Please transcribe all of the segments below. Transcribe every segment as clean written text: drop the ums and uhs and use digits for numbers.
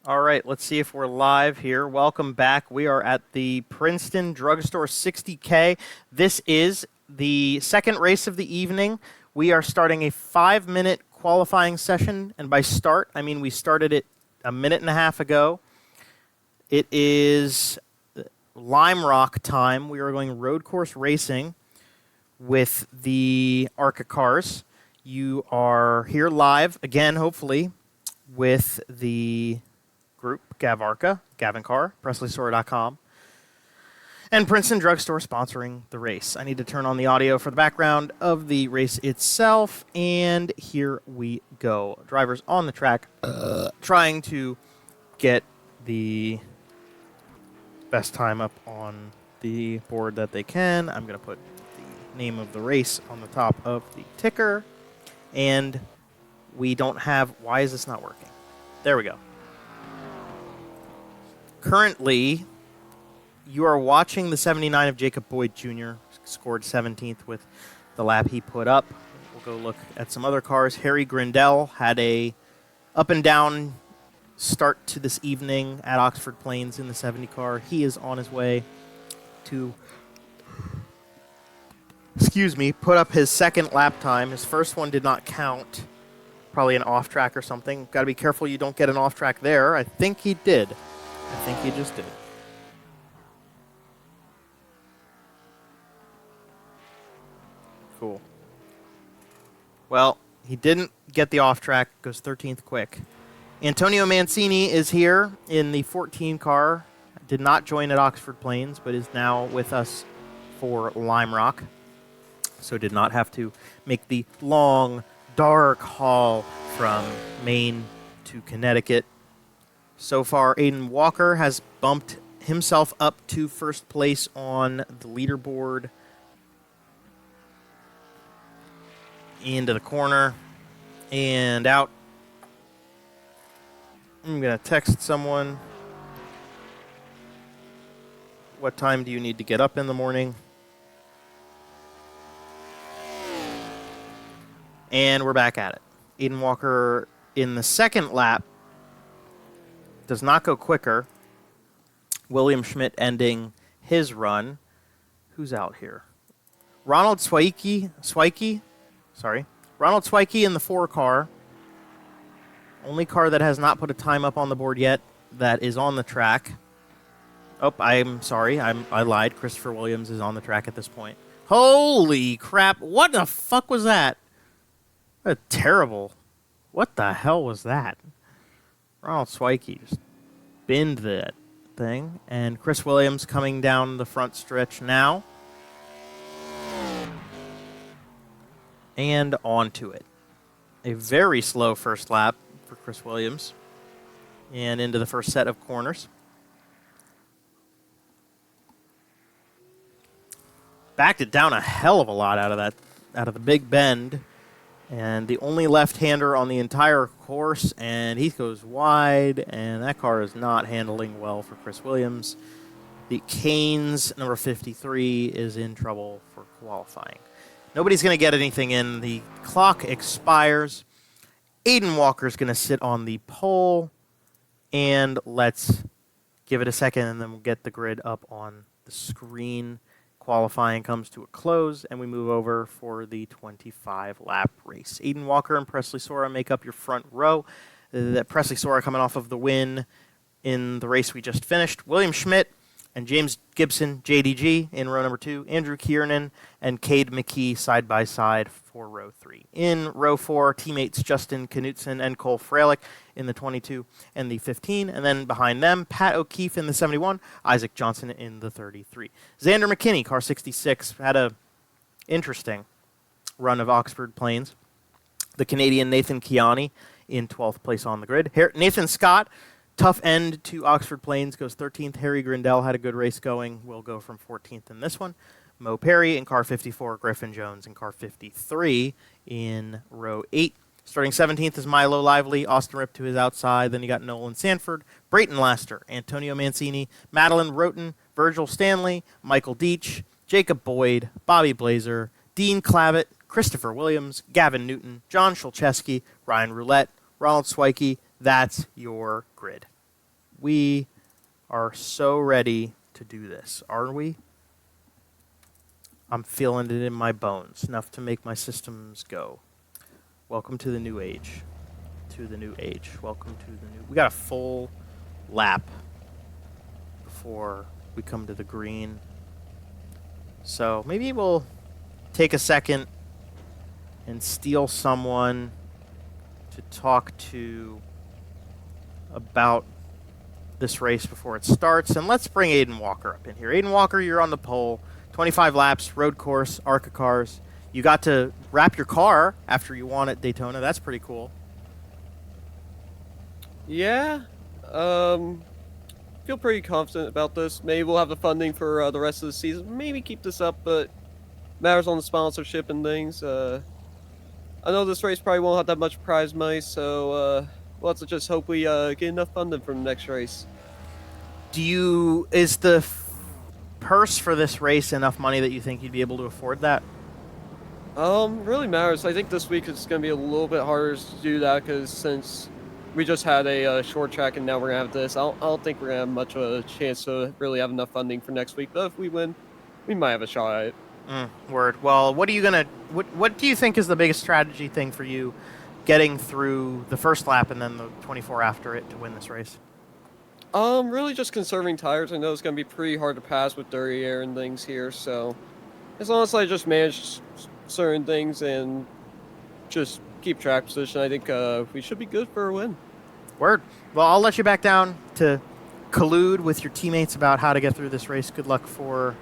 All right, let's see if we're live here. Welcome back. We are at the Princeton Drugstore 60K. This is the second race of the evening. We are starting a 5-minute qualifying session, and by start, I mean we started it a minute and a half ago. It is Lime Rock time. We are going road course racing with the ARCA cars. You are here live, again, hopefully, with the group, GAVARCA, Gavin Carr, PresleySora.com, and Princeton Drugstore sponsoring the race. I need to turn on the audio for the background of the race itself, and here we go. Drivers on the track trying to get the best time up on the board that they can. I'm going to put the name of the race on the top of the ticker, and we don't have... Why is this not working? There we go. Currently, you are watching the 79 of Jacob Boyd Jr., scored 17th with the lap he put up. We'll go look at some other cars. Harry Grindell had a up and down start to this evening at Oxford Plains in the 70 car. He is on his way to, put up his second lap time. His first one did not count. Probably an off track or something. Got to be careful you don't get an off track there. I think he did. I think he just did. Cool. Well, he didn't get the off track. Goes 13th quick. Antonio Mancini is here in the 14 car. Did not join at Oxford Plains, but is now with us for Lime Rock. So did not have to make the long, dark haul from Maine to Connecticut. So far, Aiden Walker has bumped himself up to first place on the leaderboard. Into the corner and out. I'm going to text someone. What time do you need to get up in the morning? And we're back at it. Aiden Walker in the second lap does not go quicker. William Schmidt ending his run. Who's out here? Ronald Swikey. Ronald Swikey in the 4 car. Only car that has not put a time up on the board yet that is on the track. Oh, I'm sorry. I lied. Christopher Williams is on the track at this point. Holy crap. What the fuck was that? What the hell was that? Ronald Swikey just binned that thing. And Chris Williams coming down the front stretch now. And onto it. A very slow first lap for Chris Williams. And into the first set of corners. Backed it down a hell of a lot out of the big bend. And the only left-hander on the entire course, and he goes wide, and that car is not handling well for Chris Williams. The Canes, number 53, is in trouble for qualifying. Nobody's going to get anything in. The clock expires. Aiden Walker's going to sit on the pole, and let's give it a second, and then we'll get the grid up on the screen. Qualifying comes to a close, and we move over for the 25-lap race. Aiden Walker and Presley Sora make up your front row. Presley Sora coming off of the win in the race we just finished. William Schmidt and James Gibson, JDG, in row number 2. Andrew Kiernan and Cade McKee side by side for row 3. In row 4, teammates Justin Knutson and Cole Fralick in the 22 and the 15. And then behind them, Pat O'Keefe in the 71, Isaac Johnson in the 33. Xander McKinney, car 66, had a interesting run of Oxford Plains. The Canadian Nathan Kiani in 12th place on the grid. Nathan Scott, tough end to Oxford Plains, goes 13th. Harry Grindell had a good race going. Will go from 14th in this one. Mo Perry in car 54. Griffin Jones in car 53 in row 8. Starting 17th is Milo Lively. Austin Rip to his outside. Then you got Nolan Sanford, Brayton Laster, Antonio Mancini, Madeline Roten, Virgil Stanley, Michael Deach, Jacob Boyd, Bobby Blazer, Dean Clavitt, Christopher Williams, Gavin Newton, John Shulcheski, Ryan Roulette, Ronald Swikey. That's your grid. We are so ready to do this, are we? I'm feeling it in my bones, enough to make my systems go. Welcome to the new age. To the new age. Welcome to the new... We got a full lap before we come to the green. So maybe we'll take a second and steal someone to talk to about this race before it starts. And let's bring Aiden Walker up in here. Aiden Walker, you're on the pole. 25 laps, road course, ARCA cars. You got to wrap your car after you won at Daytona. That's pretty cool. Yeah. Feel pretty confident about this. Maybe we'll have the funding for the rest of the season. Maybe keep this up, but matters on the sponsorship and things. I know this race probably won't have that much prize money, so we'll have to just hope we get enough funding for the next race. Is the purse for this race enough money that you think you'd be able to afford that? Really matters. I think this week it's going to be a little bit harder to do that because since we just had a short track and now we're going to have this, I don't think we're going to have much of a chance to really have enough funding for next week. But if we win, we might have a shot at it. Word. Well, what do you think is the biggest strategy thing for you getting through the first lap and then the 24 after it to win this race? Really just conserving tires. I know it's going to be pretty hard to pass with dirty air and things here, so as long as I just manage certain things and just keep track position, I think we should be good for a win. Word. Well, I'll let you back down to collude with your teammates about how to get through this race. Good luck for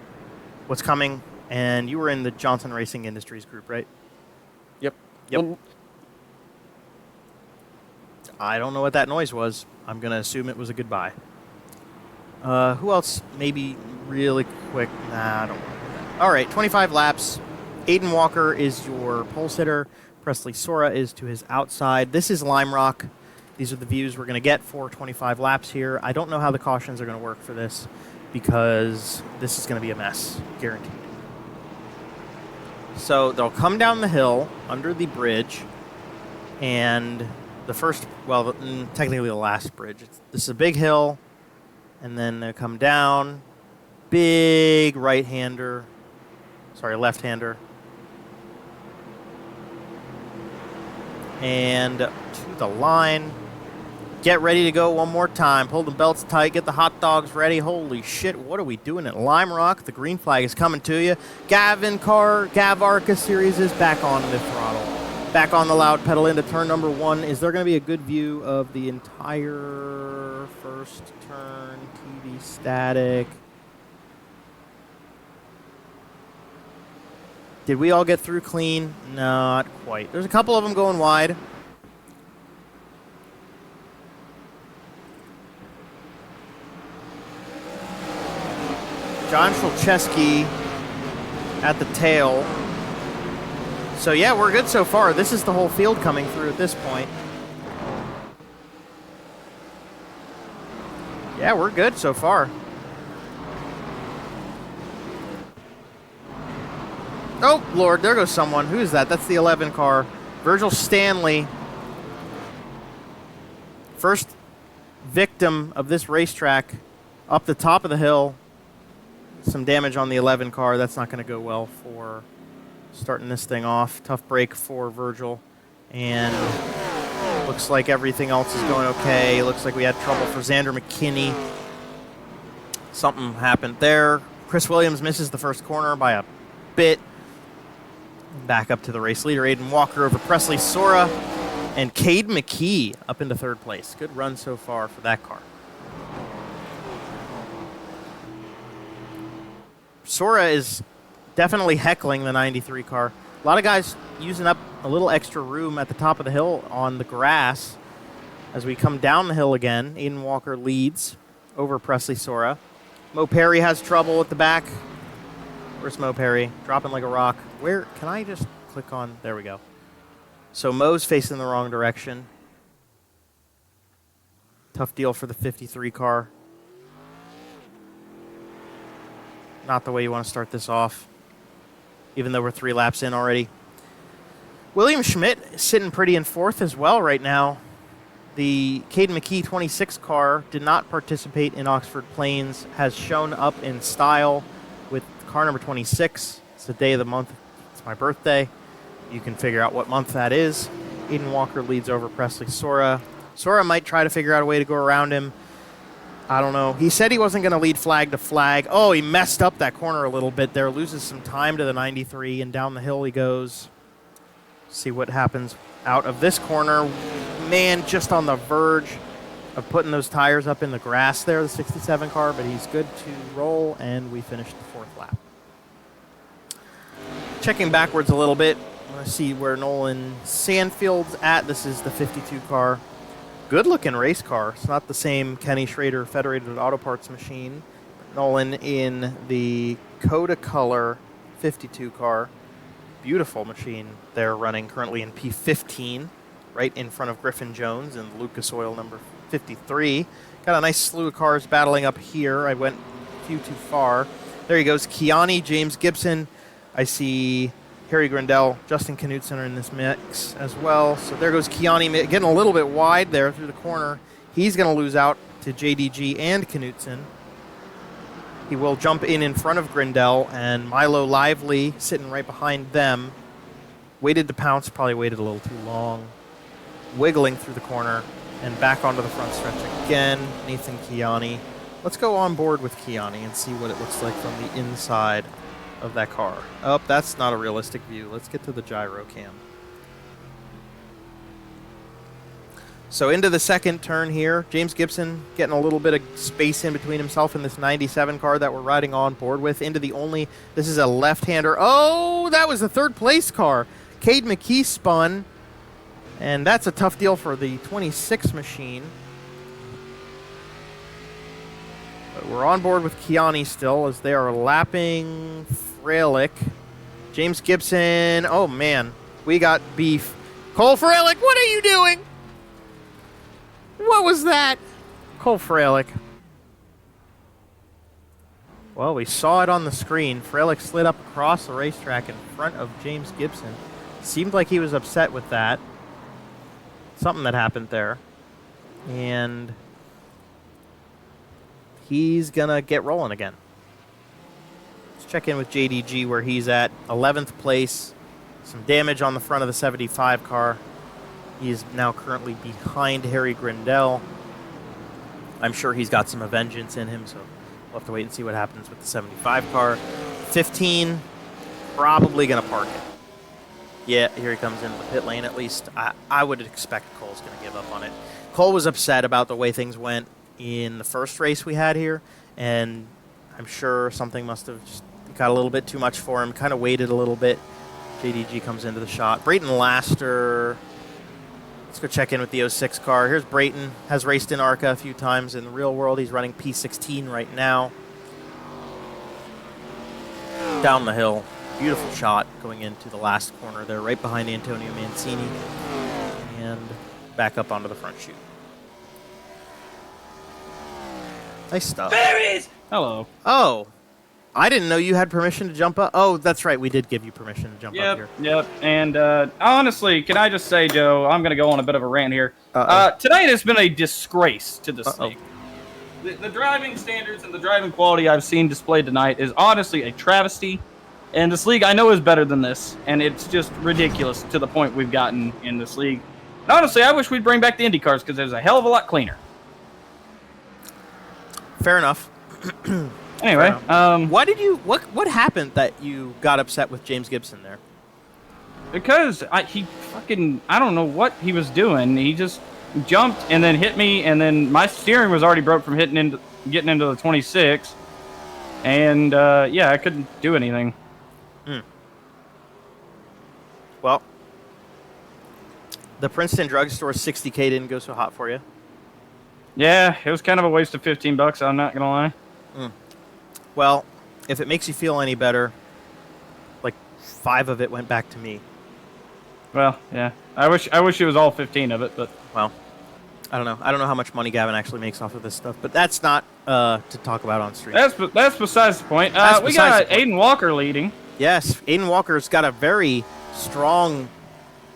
what's coming. And you were in the Johnson Racing Industries group, right? Yep. I don't know what that noise was. I'm going to assume it was a goodbye. Who else? Maybe really quick. Nah, I don't want to do that. All right, 25 laps. Aiden Walker is your pole sitter. Presley Sora is to his outside. This is Lime Rock. These are the views we're going to get for 25 laps here. I don't know how the cautions are going to work for this because this is going to be a mess, guaranteed. So they'll come down the hill under the bridge, and the first, well, technically the last bridge. This is a big hill, and then they come down, big left-hander. And to the line. Get ready to go one more time. Pull the belts tight. Get the hot dogs ready. Holy shit, what are we doing at Lime Rock? The green flag is coming to you. GAVARCA Series is back on the throttle. Back on the loud pedal into turn number 1. Is there going to be a good view of the entire first turn? TV static. Did we all get through clean? Not quite. There's a couple of them going wide. John Schulcheski at the tail. So yeah, we're good so far. This is the whole field coming through at this point. Yeah, we're good so far. Oh, Lord, there goes someone. Who is that? That's the 11 car. Virgil Stanley. First victim of this racetrack up the top of the hill. Some damage on the 11 car. That's not going to go well for starting this thing off. Tough break for Virgil. And looks like everything else is going okay. Looks like we had trouble for Xander McKinney. Something happened there. Chris Williams misses the first corner by a bit. Back up to the race leader, Aiden Walker over Presley Sora. And Cade McKee up into third place. Good run so far for that car. Sora is definitely heckling the 93 car. A lot of guys using up a little extra room at the top of the hill on the grass. As we come down the hill again, Aiden Walker leads over Presley Sora. Mo Perry has trouble at the back. Where's Mo Perry? Dropping like a rock. Where? Can I just click on? There we go. So Mo's facing the wrong direction. Tough deal for the 53 car. Not the way you want to start this off, even though we're 3 laps in already. William Schmidt is sitting pretty in fourth as well right now. The Caden McKee 26 car did not participate in Oxford Plains, has shown up in style with car number 26. It's the day of the month. It's my birthday. You can figure out what month that is. Aiden Walker leads over Presley Sora. Sora might try to figure out a way to go around him. I don't know. He said he wasn't going to lead flag to flag. Oh, he messed up that corner a little bit there. Loses some time to the 93, and down the hill he goes. See what happens out of this corner. Man, just on the verge of putting those tires up in the grass there, the 67 car, but he's good to roll, and we finished the 4th lap. Checking backwards a little bit, I want to see where Nolan Sandfield's at. This is the 52 car. Good-looking race car. It's not the same Kenny Schrader Federated Auto Parts machine. Nolan in the Coda Color 52 car. Beautiful machine they're running currently in P15, right in front of Griffin Jones in Lucas Oil number 53. Got a nice slew of cars battling up here. I went a few too far. There he goes. Kiani, James Gibson. I see Harry Grindell, Justin Knutson are in this mix as well. So there goes Kiani getting a little bit wide there through the corner. He's going to lose out to JDG and Knutson. He will jump in front of Grindell, and Milo Lively sitting right behind them. Waited to pounce, probably waited a little too long. Wiggling through the corner and back onto the front stretch again. Nathan Kiani. Let's go on board with Kiani and see what it looks like from the inside of that car. Oh, that's not a realistic view. Let's get to the gyro cam. So into the second turn here. James Gibson getting a little bit of space in between himself and this 97 car that we're riding on board with. Into the only, this is a left-hander. Oh, that was the 3rd place car. Cade McKee spun. And that's a tough deal for the 26 machine. But we're on board with Kiani still as they are lapping Frelick. James Gibson. Oh, man. We got beef. Cole Frelick, what are you doing? What was that? Cole Frelick. Well, we saw it on the screen. Frelick slid up across the racetrack in front of James Gibson. Seemed like he was upset with that. Something that happened there. And he's going to get rolling again. Let's check in with JDG where he's at. 11th place. Some damage on the front of the 75 car. He is now currently behind Harry Grindell. I'm sure he's got some vengeance in him, so we'll have to wait and see what happens with the 75 car. 15, probably going to park it. Yeah, here he comes into the pit lane at least. I would expect Cole's going to give up on it. Cole was upset about the way things went in the first race we had here, and I'm sure something must have just got a little bit too much for him, kind of waited a little bit. JDG comes into the shot. Brayton Laster. Let's go check in with the 06 car. Here's Brayton. Has raced in ARCA a few times in the real world. He's running P16 right now. Down the hill. Beautiful shot going into the last corner there, right behind Antonio Mancini. And back up onto the front chute. Nice stuff. Berries! Hello. Oh, I didn't know you had permission to jump up. Oh, that's right. We did give you permission to jump up here. Yep. And honestly, can I just say, Joe, I'm going to go on a bit of a rant here. Tonight has been a disgrace to this league. The driving standards and the driving quality I've seen displayed tonight is honestly a travesty. And this league I know is better than this. And it's just ridiculous to the point we've gotten in this league. And honestly, I wish we'd bring back the Indy cars because there's a hell of a lot cleaner. Fair enough. Anyway, what happened that you got upset with James Gibson there? Because I don't know what he was doing. He just jumped and then hit me, and then my steering was already broke from getting into the 26. And I couldn't do anything. Well, the Princeton drugstore 60K didn't go so hot for you. Yeah, it was kind of a waste of $15, I'm not going to lie. Well, if it makes you feel any better, like 5 of it went back to me. Well, yeah. I wish it was all 15 of it, but well, I don't know. I don't know how much money Gavin actually makes off of this stuff, but that's not to talk about on stream. That's besides the point. We got Aiden Walker leading. Yes, Aiden Walker's got a very strong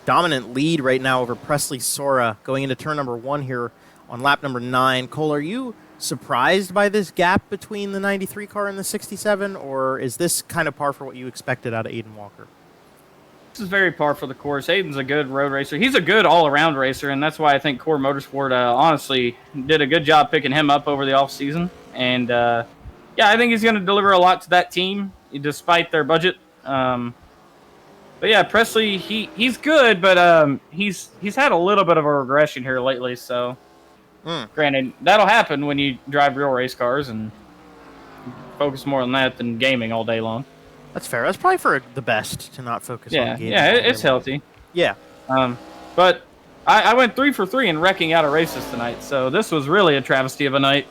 dominant lead right now over Presley Sora going into turn number 1 here on lap number 9. Cole, are you surprised by this gap between the 93 car and the 67, or is this kind of par for what you expected out of Aiden Walker? This is very par for the course. Aiden's a good road racer. He's a good all-around racer, and that's why I think Core Motorsport honestly did a good job picking him up over the offseason. And, yeah, I think he's going to deliver a lot to that team, despite their budget. But, yeah, Presley, he's good, but he's had a little bit of a regression here lately. So, granted, that'll happen when you drive real race cars and focus more on that than gaming all day long. That's fair. That's probably for the best to not focus on gaming. Yeah, it's healthy. Yeah. But I went 3 for 3 in wrecking out of races tonight, so this was really a travesty of a night.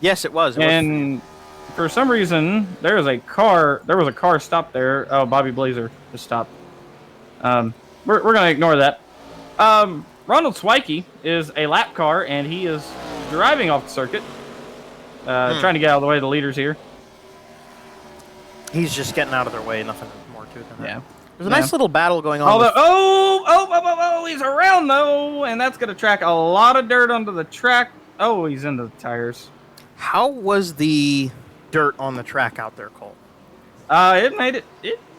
Yes, it was. And for some reason, there was a car stopped there. Oh, Bobby Blazer just stopped. We're going to ignore that. Ronald Swikey is a lap car, and he is driving off the circuit, trying to get out of the way of the leaders here. He's just getting out of their way. Nothing more to it than that. Yeah. There's a nice little battle going on. Although, he's around, though, and that's going to track a lot of dirt onto the track. Oh, he's into the tires. How was the dirt on the track out there, Cole? It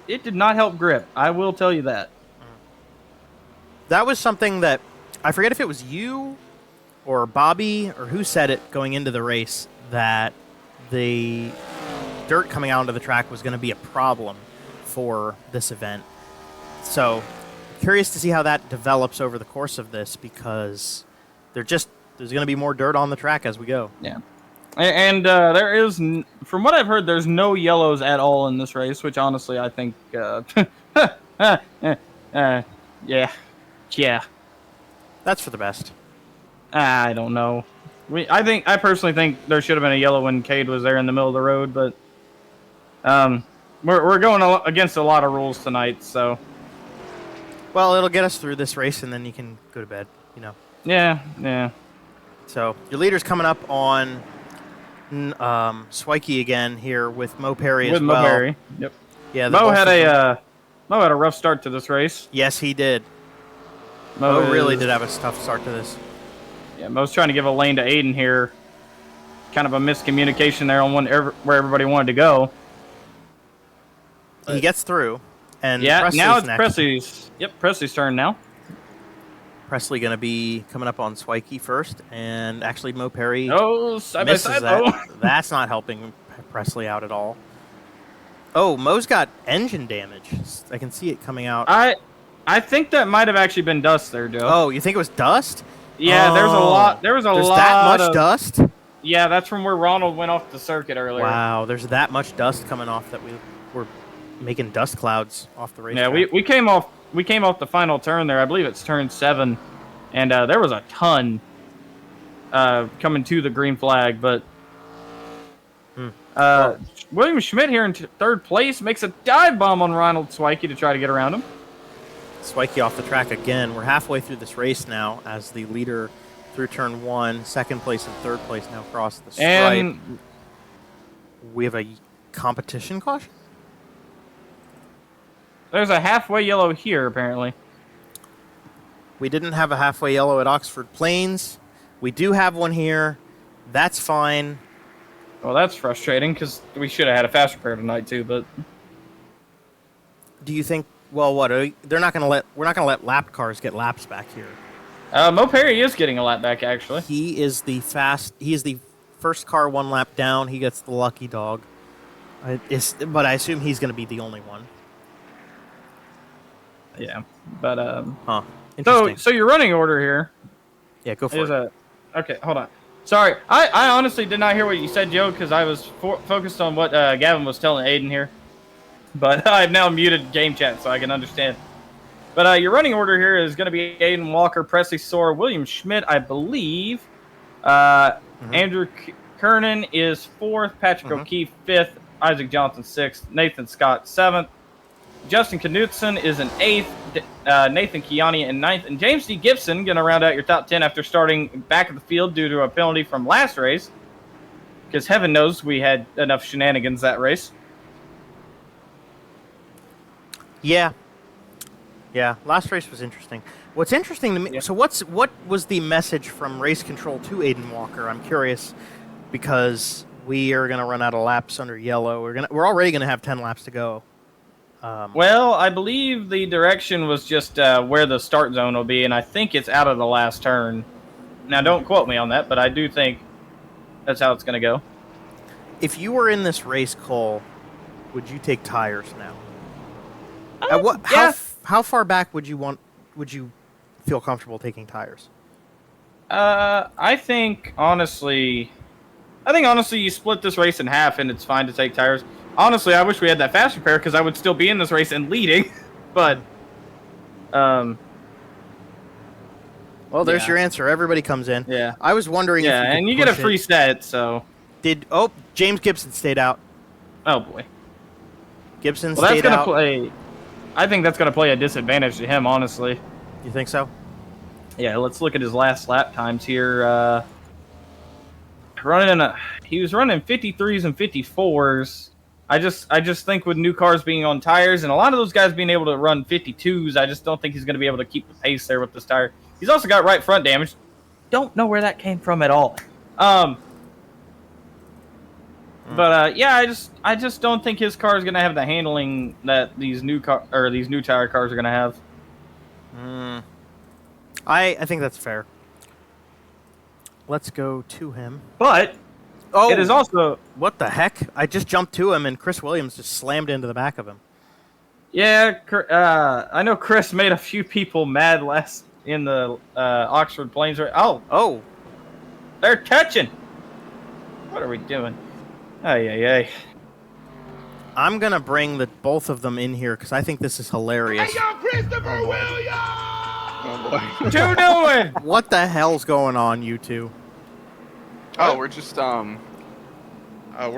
did not help grip. I will tell you that. That was something that, I forget if it was you or Bobby or who said it going into the race, that the dirt coming out onto the track was going to be a problem for this event. So, curious to see how that develops over the course of this, because there's going to be more dirt on the track as we go. Yeah. And there is, from what I've heard, there's no yellows at all in this race, which honestly I think, yeah. That's for the best. I don't know. I personally think there should have been a yellow when Cade was there in the middle of the road, but we're going against a lot of rules tonight, so. Well, it'll get us through this race, and then you can go to bed, you know. Yeah. So your leader's coming up on Swikey again here with Mo Perry as well. Mo Perry, yep. Yeah, Mo had a rough start to this race. Yes, he did. Mo really did have a tough start to this. Yeah, Mo's trying to give a lane to Aiden here. Kind of a miscommunication there on where everybody wanted to go. He gets through, and now it's next. Presley's. Yep, Presley's turn now. Presley going to be coming up on Swikey first, and actually Mo Perry side misses by side, that. That's not helping Presley out at all. Oh, Mo's got engine damage. I can see it coming out. I think that might have actually been dust there, Joe. Oh, you think it was dust? Yeah, there's a lot. There's that much dust? Yeah, that's from where Ronald went off the circuit earlier. Wow, there's that much dust coming off that we were making dust clouds off the racetrack. Yeah, we came off the final turn there. I believe it's turn 7, and there was a ton coming to the green flag. But William Schmidt here in third place makes a dive bomb on Ronald Swikey to try to get around him. Swikey off the track again. We're halfway through this race now as the leader through turn 1, second place and third place now cross the stripe. And we have a competition caution? There's a halfway yellow here, apparently. We didn't have a halfway yellow at Oxford Plains. We do have one here. That's fine. Well, that's frustrating because we should have had a fast repair tonight too. But do you think? Well, what? They're not going to let. We're not going to let lap cars get laps back here. Mo Perry is getting a lap back actually. He is the first car 1 lap down. He gets the lucky dog. But I assume he's going to be the only one. Yeah, but Interesting. So your running order here. Yeah, go for it. Okay, hold on. Sorry, I honestly did not hear what you said, Joe, because I was focused on what Gavin was telling Aiden here. But I've now muted game chat so I can understand. But your running order here is going to be Aiden Walker, Presley Sora, William Schmidt, I believe. Andrew Kernan is 4th, Patrick O'Keefe 5th, Isaac Johnson 6th, Nathan Scott 7th, Justin Knudsen is in 8th, Nathan Kiani in 9th, and James D. Gibson going to round out your top 10 after starting back of the field due to a penalty from last race. Because heaven knows we had enough shenanigans that race. Yeah. Yeah, last race was interesting. What's interesting to me, Yeah. so what was the message from race control to Aiden Walker? I'm curious because we are going to run out of laps under yellow. We're already going to have 10 laps to go. Well, I believe the direction was just where the start zone will be, and I think it's out of the last turn. Now, don't quote me on that, but I do think that's how it's going to go. If you were in this race, Cole, would you take tires now? Yeah. How far back would you feel comfortable taking tires? I think honestly, you split this race in half, and it's fine to take tires. Honestly, I wish we had that fast repair because I would still be in this race and leading. But, Well, there's yeah. your answer. Everybody comes in. Yeah. I was wondering. Yeah, if and you get a free set, so. James Gibson stayed out. Oh boy. Gibson Well, that's stayed gonna out. play. I think that's gonna play a disadvantage to him, honestly. You think so? Yeah, let's look at his last lap times here. He was running 53s and 54s. I just think with new cars being on tires and a lot of those guys being able to run 52s, I just don't think he's going to be able to keep the pace there with this tire. He's also got right front damage. Don't know where that came from at all. But yeah, I just don't think his car is going to have the handling that these new tire cars are going to have. I think that's fair. Let's go to him. But it is also What the heck? I just jumped to him and Chris Williams just slammed into the back of him. yeah. I know Chris made a few people mad last in the Oxford Plains. Oh, they're touching. What are we doing? Ay. I'm gonna bring both of them in here because I think this is hilarious. Christopher Williams! Oh boy. What you doing? What the hell's going on, you two? Oh, we're just We're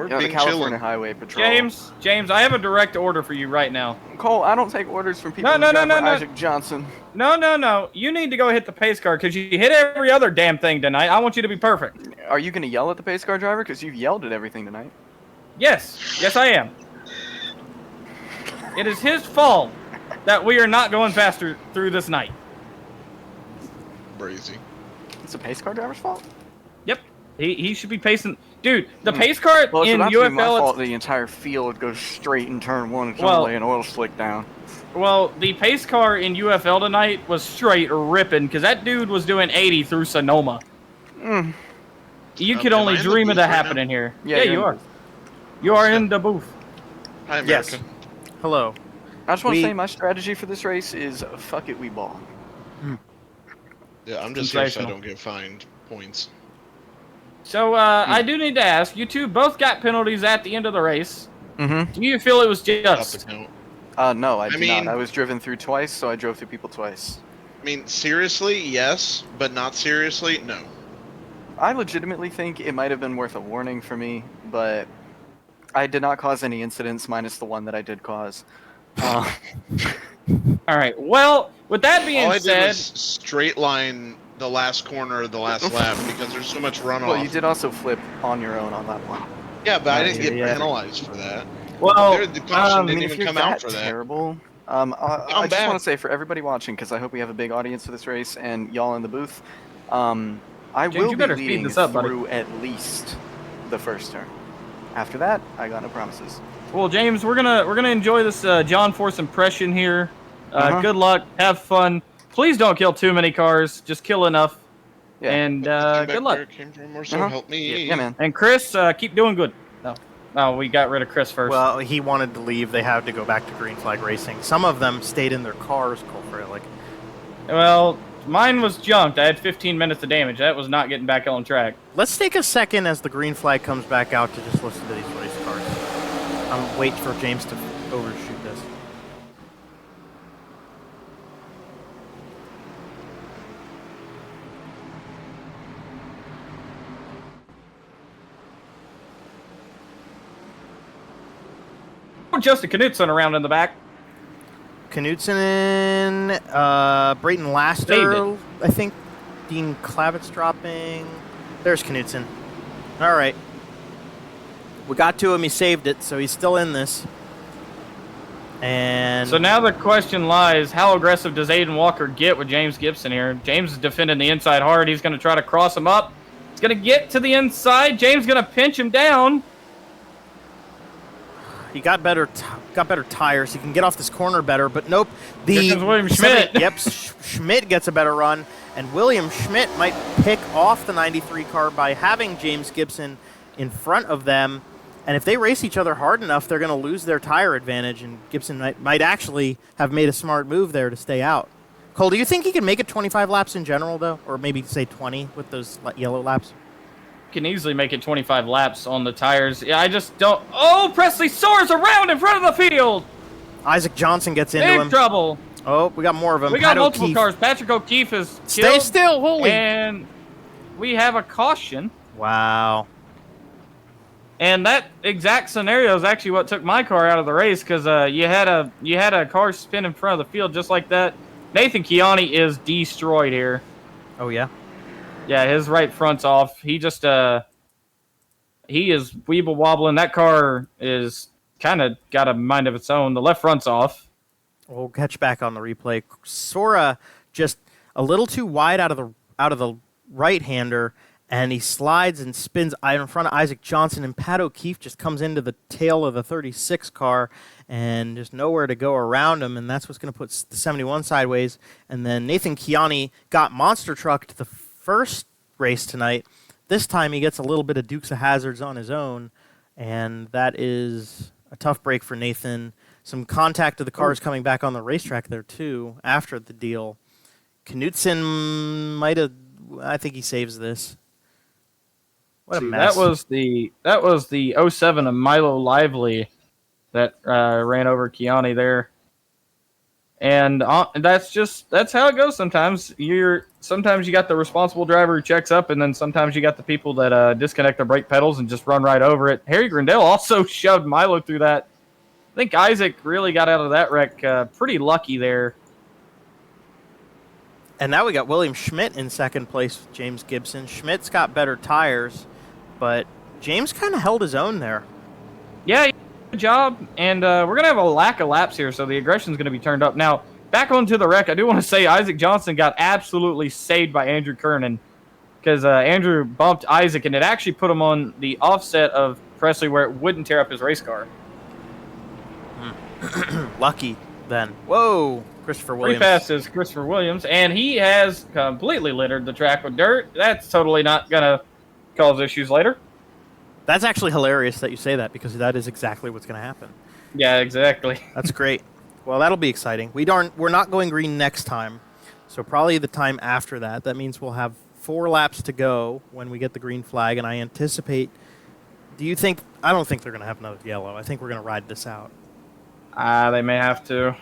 the being California chillin'. Highway Patrol. James, I have a direct order for you right now. Cole, I don't take orders from people No, who drive no, for no. Isaac Johnson. No. You need to go hit the pace car because you hit every other damn thing tonight. I want you to be perfect. Are you going to yell at the pace car driver? Because you've yelled at everything tonight. Yes, I am. It is his fault that we are not going faster through this night. Brazy. It's the pace car driver's fault? Yep, he should be pacing. Dude, the pace car Well, it's in about to be my fault UFL. the entire field goes straight in turn one and Well- lay an oil slick down. Well, the pace car in UFL tonight was straight ripping because that dude was doing 80 through Sonoma. You could am only I in the dream of booth that right happening now? here. Yeah, Yeah, you're you in are. the booth. You are in the booth. Hi, America. Yes. Hello. I just want We- to say my strategy for this race is fuck it, we ball. Yeah, I'm just here so I Sensational. don't get fined points. So I do need to ask, you two both got penalties at the end of the race. Mm-hmm. Do you feel it was Up the just? count. No, I do mean- not. I was driven through twice, so I drove through people twice. I mean, seriously, yes, but not seriously, no. I legitimately think it might have been worth a warning for me, but I did not cause any incidents minus the one that I did cause. All right. Well, with that being All I did said, was straight line the last corner of the last lap because there's so much runoff. Well, you did also flip on your own on that one. Yeah, but I didn't get Yeah. penalized for that. well, The caution I mean, didn't if even you're come that out for that. terrible, I just bad. want to say for everybody watching, because I hope we have a big audience for this race and y'all in the booth, I James, will you be better speed leading this up, buddy. through at least the first turn. After that, I got no promises. well, James, we're gonna enjoy this John Force impression here. Good luck. Have fun. Please don't kill too many cars. Just kill enough. Yeah. And Came back good where luck. it came from, or so Uh-huh. help me. Yeah, man. And Chris, keep doing good. No, we got rid of Chris first. Well, he wanted to leave. They had to go back to green flag racing. Some of them stayed in their cars, Culprit. Well, mine was junked. I had 15 minutes of damage. That was not getting back on track. Let's take a second as the green flag comes back out to just listen to these race cars. I'm waiting for James to overshoot this. Justin Knutson around in the back. Knudsen, Brayton Laster, David. I think. Dean Klavitz dropping. There's Knudsen. All right. We got to him. He saved it, so he's still in this. And So now the question lies, how aggressive does Aiden Walker get with James Gibson here? James is defending the inside hard. He's going to try to cross him up. He's going to get to the inside. James going to pinch him down. he got better tires. He can get off this corner better, but nope. Here comes William Schmidt. Yep, Schmidt gets a better run, and William Schmidt might pick off the 93 car by having James Gibson in front of them. And if they race each other hard enough, they're going to lose their tire advantage, and Gibson might actually have made a smart move there to stay out. Cole, do you think he can make it 25 laps in general, though? Or maybe, say, 20 with those yellow laps? Can easily make it 25 laps on the tires. Yeah, I just don't... Oh, Presley soars around in front of the field! Isaac Johnson gets into him. Big trouble. Oh, we got more of them. We got Pat multiple O'Keefe. cars. Patrick O'Keefe is Stay killed, still, holy. and we have a caution. Wow. And that exact scenario is actually what took my car out of the race, because you had a car spin in front of the field just like that. Nathan Kiani is destroyed here. Oh, yeah? Yeah, his right front's off. He just he is weeble wobbling. That car is kind of got a mind of its own. The left front's off. We'll catch back on the replay. Sora just a little too wide out of the right-hander, and he slides and spins in front of Isaac Johnson, and Pat O'Keefe just comes into the tail of the 36 car and just nowhere to go around him, and that's what's going to put the 71 sideways. And then Nathan Kiani got monster trucked the first race tonight. This time he gets a little bit of Dukes of Hazzards on his own, and that is a tough break for Nathan. Some contact of the cars coming back on the racetrack there, too, after the deal. Knutson might have... I think he saves this. What a mess. That was the 07 of Milo Lively that ran over Kiani there. And that's how it goes sometimes. Sometimes you got the responsible driver who checks up, and then sometimes you got the people that disconnect their brake pedals and just run right over it. Harry Grindell also shoved Milo through that. I think Isaac really got out of that wreck pretty lucky there. And now we got William Schmidt in second place with James Gibson. Schmidt's got better tires, but James kind of held his own there. Yeah, good job. And we're going to have a lack of laps here, so the aggression's going to be turned up. Now, back onto the wreck, I do want to say Isaac Johnson got absolutely saved by Andrew Kernan, because Andrew bumped Isaac, and it actually put him on the offset of Presley where it wouldn't tear up his race car. Lucky then. Whoa, Christopher Williams. Pretty fast is Christopher Williams, and he has completely littered the track with dirt. That's totally not going to cause issues later. That's actually hilarious that you say that, because that is exactly what's going to happen. Yeah, exactly. That's great. Well, that'll be exciting. We're not going green next time, so probably the time after that. That means we'll have 4 laps to go when we get the green flag, and I anticipate... I don't think they're going to have another yellow. I think we're going to ride this out. They may have to.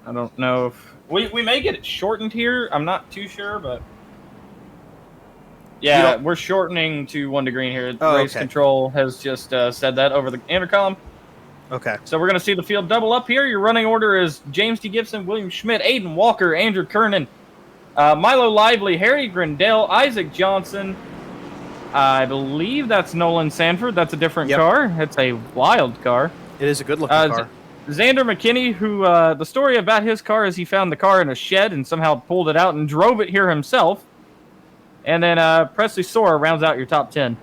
I don't know if... We may get it shortened here. I'm not too sure, but... Yeah, we're shortening to 1 to green here. Race control has just said that over the intercom. Okay. So we're going to see the field double up here. Your running order is James T. Gibson, William Schmidt, Aiden Walker, Andrew Kernan, Milo Lively, Harry Grindell, Isaac Johnson. I believe that's Nolan Sanford. That's a different car. It's a wild car. It is a good-looking car. Xander McKinney, who the story about his car is he found the car in a shed and somehow pulled it out and drove it here himself. And then Presley Sora rounds out your top 10.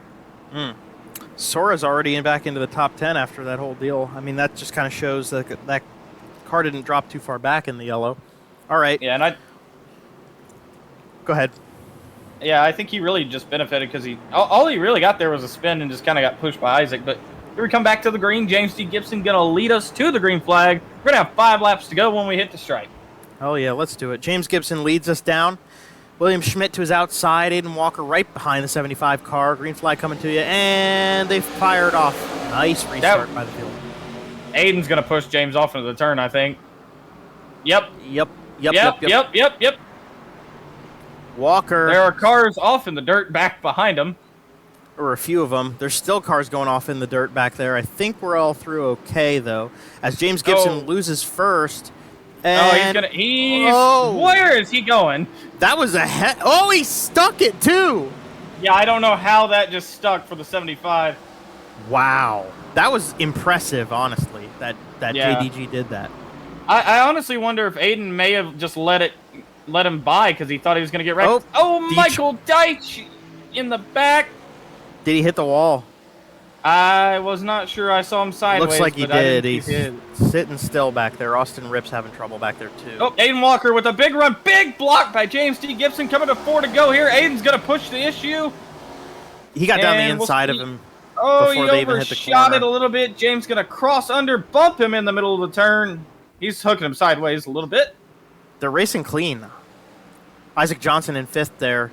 Sora's already back into the top 10 after that whole deal. I mean, that just kind of shows that that car didn't drop too far back in the yellow. All right. Yeah, and Go ahead. Yeah, I think he really just benefited because all he really got there was a spin and just kind of got pushed by Isaac. But here we come back to the green. James D. Gibson going to lead us to the green flag. We're going to have 5 laps to go when we hit the stripe. Oh, yeah, let's do it. James Gibson leads us down. William Schmidt to his outside. Aiden Walker right behind the 75 car. Green flag coming to you, and they fired off. Nice restart by the field. Aiden's going to push James off into the turn, I think. Yep. Walker. There are cars off in the dirt back behind him. Or a few of them. There's still cars going off in the dirt back there. I think we're all through okay, though. As James Gibson loses first. And where is he going? That was he stuck it, too. Yeah, I don't know how that just stuck for the 75. Wow. That was impressive, honestly, that Yeah. JDG did that. I honestly wonder if Aiden may have just let him by because he thought he was going to get wrecked. Oh, Michael Deitch in the back. Did he hit the wall? I was not sure. I saw him sideways. Looks like he but I did. didn't He's see it. sitting still back there. Austin Rip's having trouble back there, too. Oh, Aiden Walker with a big run. Big block by James T. Gibson coming to 4 to go here. Aiden's going to push the issue. He got down the And we'll inside see. of him Oh, before he they even hit the overshot corner. it a little bit. James going to cross under, bump him in the middle of the turn. He's hooking him sideways a little bit. They're racing clean. Isaac Johnson in 5th there.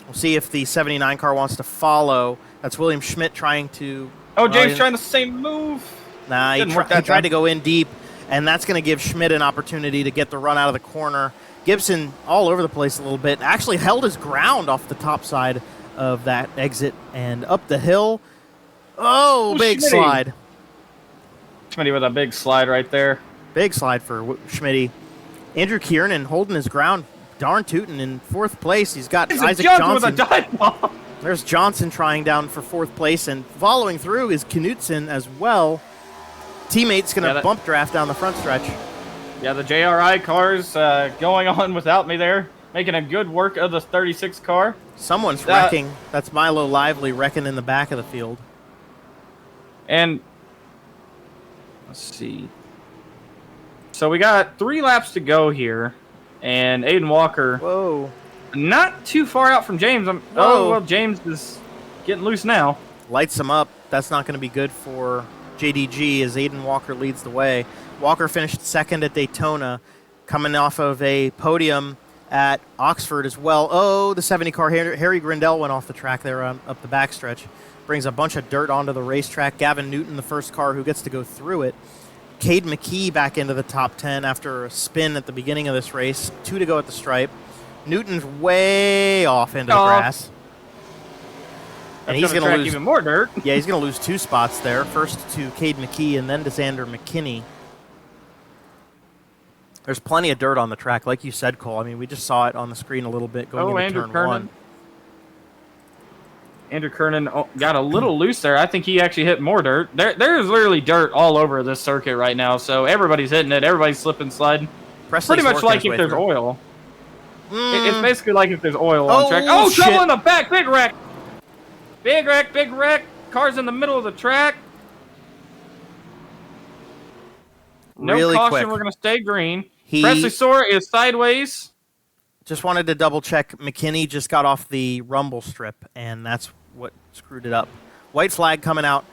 We'll see if the 79 car wants to follow. That's William Schmidt trying to... Oh, James trying the same move. Nah, he Didn't work that tried time. to go in deep, and that's going to give Schmidt an opportunity to get the run out of the corner. Gibson all over the place a little bit. Actually held his ground off the top side of that exit and up the hill. Oh, big Schmitty. slide. Schmitty with a big slide right there. Big slide for Schmitty. Andrew Kiernan holding his ground. Darn tootin' in 4th place. He's got He's Isaac jumped Johnson. with a dive bomb. There's Johnson trying down for 4th place, and following through is Knutson as well. Teammates going to bump draft down the front stretch. Yeah, the JRI cars going on without me there, making a good work of the 36 car. Someone's wrecking. That's Milo Lively wrecking in the back of the field. And let's see. So we got 3 laps to go here, and Aiden Walker. Whoa. Not too far out from James. Oh, well, James is getting loose now. Lights him up. That's not going to be good for JDG as Aiden Walker leads the way. Walker finished 2nd at Daytona, coming off of a podium at Oxford as well. Oh, the 70 car, Harry Grindell went off the track there up the backstretch. Brings a bunch of dirt onto the racetrack. Gavin Newton, the first car who gets to go through it. Cade McKee back into the top 10 after a spin at the beginning of this race. 2 to go at the stripe. Newton's way off into the grass. And he's going to lose even more dirt. Yeah, he's going to lose 2 spots there. First to Cade McKee and then to Xander McKinney. There's plenty of dirt on the track, like you said, Cole. I mean, we just saw it on the screen a little bit going into Andrew turn Kernan. 1. Andrew Kernan got a little loose there. I think he actually hit more dirt. There's literally dirt all over this circuit right now, so everybody's hitting it. Everybody's slipping, sliding. Presley's Pretty much working like his if way there's through. oil. It's basically like if there's oil on track. Oh, Oh, trouble shit. in the back. Big wreck. Big wreck, big wreck. Car's in the middle of the track. No Really caution. quick. We're going to stay green. He- Presley Sora is sideways. Just wanted to double check. McKinney just got off the rumble strip, and that's what screwed it up. White flag coming out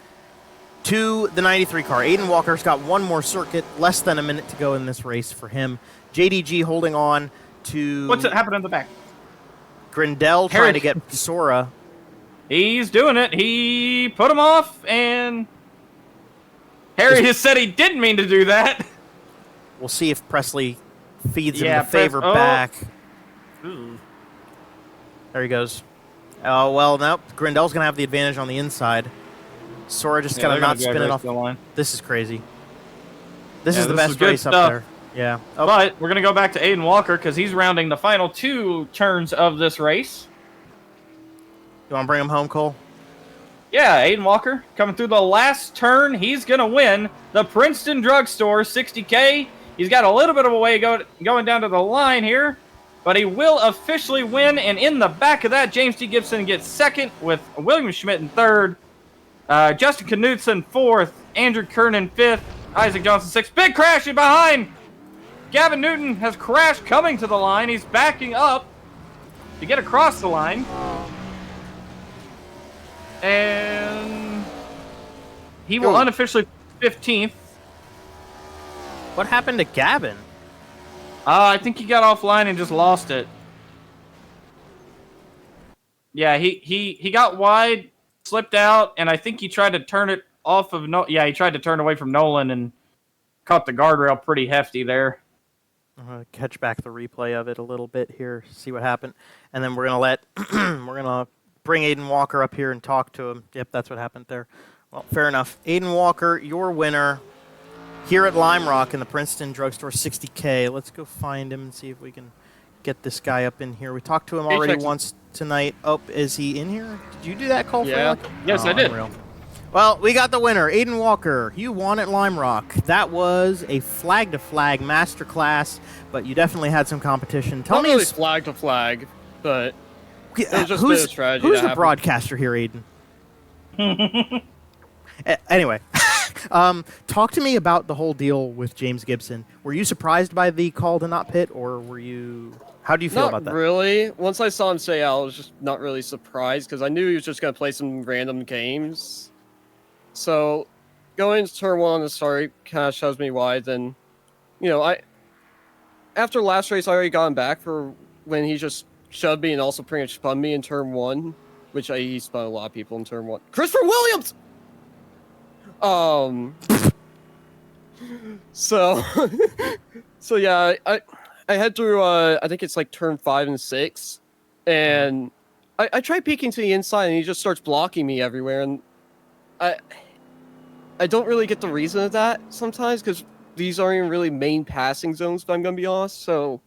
to the 93 car. Aiden Walker's got one more circuit, less than a minute to go in this race for him. JDG holding on to What's happening in the back? Grindell Harry- trying to get Sora. He's doing it. He put him off, and Harry has said he didn't mean to do that. We'll see if Presley feeds him Yeah, the favor oh. back. Ooh. There he goes. Oh, well, nope. Grindell's going to have the advantage on the inside. Sora just kind of not spinning off the line. This is crazy. This Yeah, is the this is best good race stuff. up there. Yeah. Oh, But we're going to go back to Aiden Walker because he's rounding the final 2 turns of this race. you want to bring him home, Cole? Yeah, Aiden Walker coming through the last turn. He's going to win the Princeton Drugstore 60K. He's got a little bit of a way going down to the line here, but he will officially win. And in the back of that, James T. Gibson gets second with William Schmidt in third, Justin Knutson fourth, Andrew Kernan fifth, Isaac Johnson sixth. Big crash in behind. Gavin Newton has crashed coming to the line. He's backing up to get across the line. And he will unofficially 15th. What happened to Gavin? I think he got offline and just lost it. Yeah, he got wide, slipped out, and I think he tried to turn it off of he tried to turn away from Nolan and caught the guardrail pretty hefty there. I'm going to catch back the replay of it a little bit here, see what happened. And then we're going to bring Aiden Walker up here and talk to him. Yep, that's what happened there. Well, fair enough. Aiden Walker, your winner here at Lime Rock in the Princeton Drugstore 60K. Let's go find him and see if we can get this guy up in here. We talked to him already once tonight. Oh, is he in here? Did you do that, Cole? Yeah. Fralick? Yes, I did. Unreal. Well, we got the winner, Aiden Walker. You won at Lime Rock. That was a flag-to-flag masterclass, but you definitely had some competition. Tell Not me, really flag to flag, but it was just a bit who's of strategy. who's that the happened. broadcaster here, Aiden? Anyway, talk to me about the whole deal with James Gibson. Were you surprised by the call to not pit, or were you? How do you feel Not about that? really. Once I saw him say out, I was just not really surprised because I knew he was just going to play some random games. So going into turn 1 on the start kind of shows me why. Then, after last race, I already got him back for when he just shoved me and also pretty much spun me in turn 1, which he spun a lot of people in turn 1. Christopher Williams! So, so yeah, I head through, I think it's like turn 5 and 6, and I try peeking to the inside, and he just starts blocking me everywhere, and I don't really get the reason of that sometimes, because these aren't even really main passing zones, if I'm going to be honest, so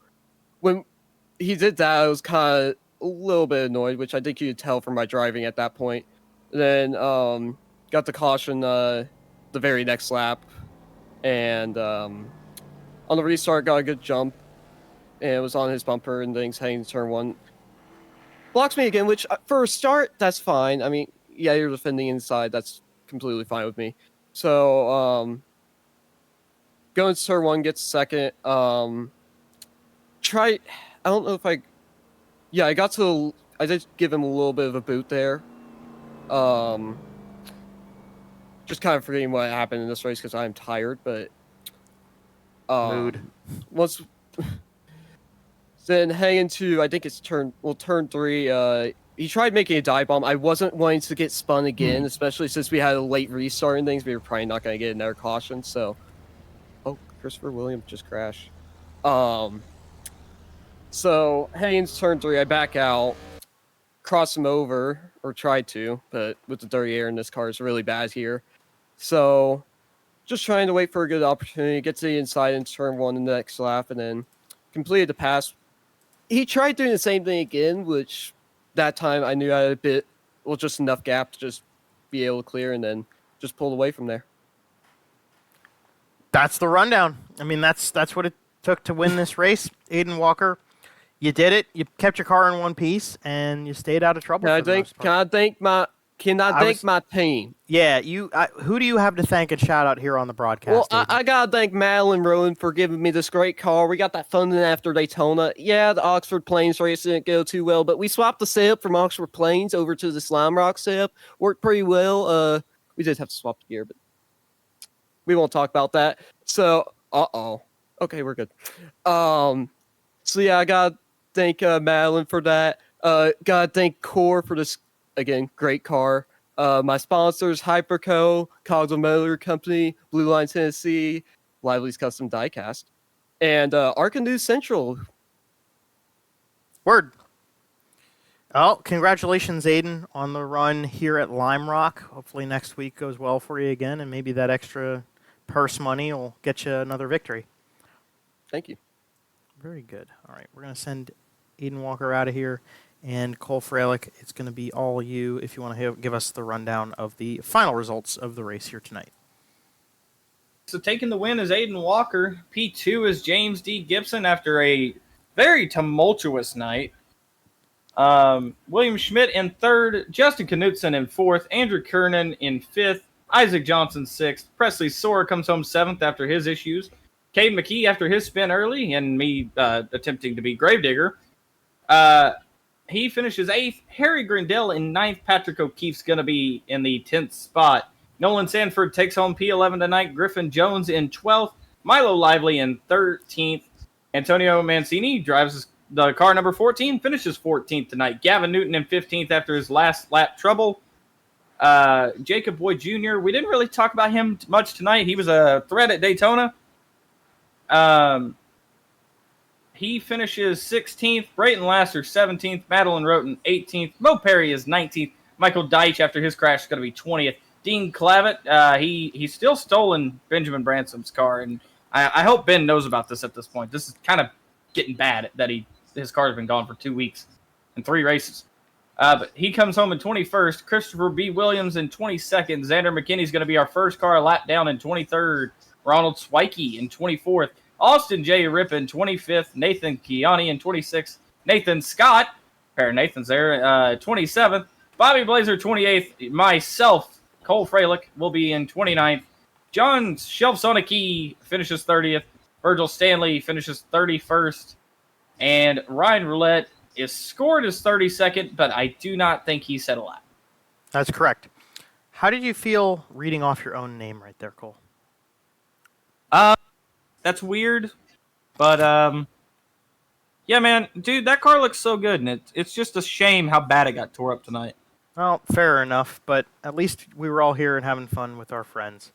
when he did that, I was kind of a little bit annoyed, which I think you could tell from my driving at that point. Then, got the caution, the very next lap, and, on the restart, got a good jump, and it was on his bumper and things heading to turn 1. Blocks me again, which for a start, that's fine. I mean, yeah, you're defending inside, that's completely fine with me. So, going to turn 1, gets second. I don't know if I did give him a little bit of a boot there. Just kind of forgetting what happened in this race because I'm tired, but Mood. Once then heading into, I think it's turn 3, he tried making a dive bomb. I wasn't wanting to get spun again, especially since we had a late restart and things. We were probably not going to get another caution, so Christopher Williams just crashed. So heading into turn 3, I back out, cross him over, or tried to, but with the dirty air in this car, it's really bad here. So just trying to wait for a good opportunity, get to the inside in turn 1 in the next lap, and then completed the pass. He tried doing the same thing again, which that time I knew I had just enough gap to just be able to clear, and then just pulled away from there. That's the rundown. I mean, that's what it took to win this race. Aiden Walker, you did it. You kept your car in one piece, and you stayed out of trouble. Can I thank my team? Yeah, who do you have to thank and shout out here on the broadcast? Well, I gotta thank Madeline Rowan for giving me this great car. We got that funding after Daytona. Yeah, the Oxford Plains race didn't go too well, but we swapped the setup from Oxford Plains over to the Slime Rock setup. Worked pretty well. We did have to swap the gear, but we won't talk about that. So, okay, we're good. So yeah, I gotta thank Madeline for that. Gotta thank Core for this, again, great car. My sponsors, Hyperco, Cogswell Motor Company, Blue Line Tennessee, Lively's Custom Diecast, and Arkansas Central. Word. Oh, congratulations, Aiden, on the run here at Lime Rock. Hopefully next week goes well for you again, and maybe that extra purse money will get you another victory. Thank you. Very good. All right, we're going to send Aiden Walker out of here. And Cole Freilich, it's going to be all you if you want to give us the rundown of the final results of the race here tonight. So taking the win is Aiden Walker. P2 is James D. Gibson after a very tumultuous night. William Schmidt in third, Justin Knutson in fourth, Andrew Kernan in fifth, Isaac Johnson sixth, Presley Soar comes home seventh after his issues, Cade McKee after his spin early and me attempting to be Gravedigger. He finishes 8th. Harry Grindell in 9th. Patrick O'Keefe's going to be in the 10th spot. Nolan Sanford takes home P11 tonight. Griffin Jones in 12th. Milo Lively in 13th. Antonio Mancini drives the car number 14, finishes 14th tonight. Gavin Newton in 15th after his last lap trouble. Jacob Boyd Jr., we didn't really talk about him much tonight. He was a threat at Daytona. He finishes 16th. Brayton Lasser 17th. Madeline Roten 18th. Mo Perry is 19th. Michael Deitch, after his crash, is going to be 20th. Dean Clavitt, he's still stolen Benjamin Bransom's car, and I hope Ben knows about this at this point. This is kind of getting bad that his car has been gone for 2 weeks and 3 races. But he comes home in 21st. Christopher B. Williams in 22nd. Xander McKinney's going to be our first car lap down in 23rd. Ronald Swikey in 24th. Austin J. Rippin, 25th. Nathan Kiani in 26th. Nathan Scott, pair of Nathans there, 27th. Bobby Blazer, 28th. Myself, Cole Freilich, will be in 29th. John Shelfs on a Key finishes 30th. Virgil Stanley finishes 31st. And Ryan Roulette is scored as 32nd, but I do not think he set a lap. That's correct. How did you feel reading off your own name right there, Cole? That's weird, but yeah, man, dude, that car looks so good, and it's just a shame how bad it got tore up tonight. Well, fair enough, but at least we were all here and having fun with our friends.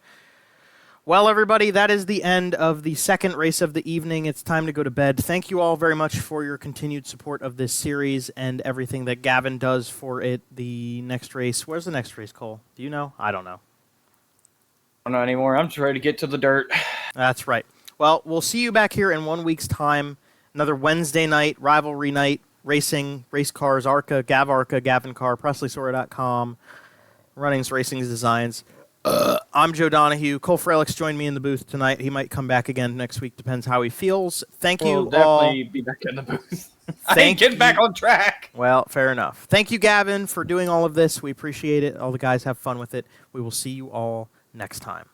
Well, everybody, that is the end of the second race of the evening. It's time to go to bed. Thank you all very much for your continued support of this series and everything that Gavin does for it. The next race, where's the next race, Cole? Do you know? I don't know. I don't know anymore. I'm just ready to get to the dirt. That's right. Well, we'll see you back here in 1 week's time. Another Wednesday night, rivalry night, racing, race cars, ARCA, GAVARCA, GavinCar, PresleySora.com, Runnings, Racing's Designs. I'm Joe Donahue. Cole Frelick's joined me in the booth tonight. He might come back again next week. Depends how he feels. Thank you all. Definitely be back in the booth. I ain't getting back on track. Well, fair enough. Thank you, Gavin, for doing all of this. We appreciate it. All the guys have fun with it. We will see you all next time.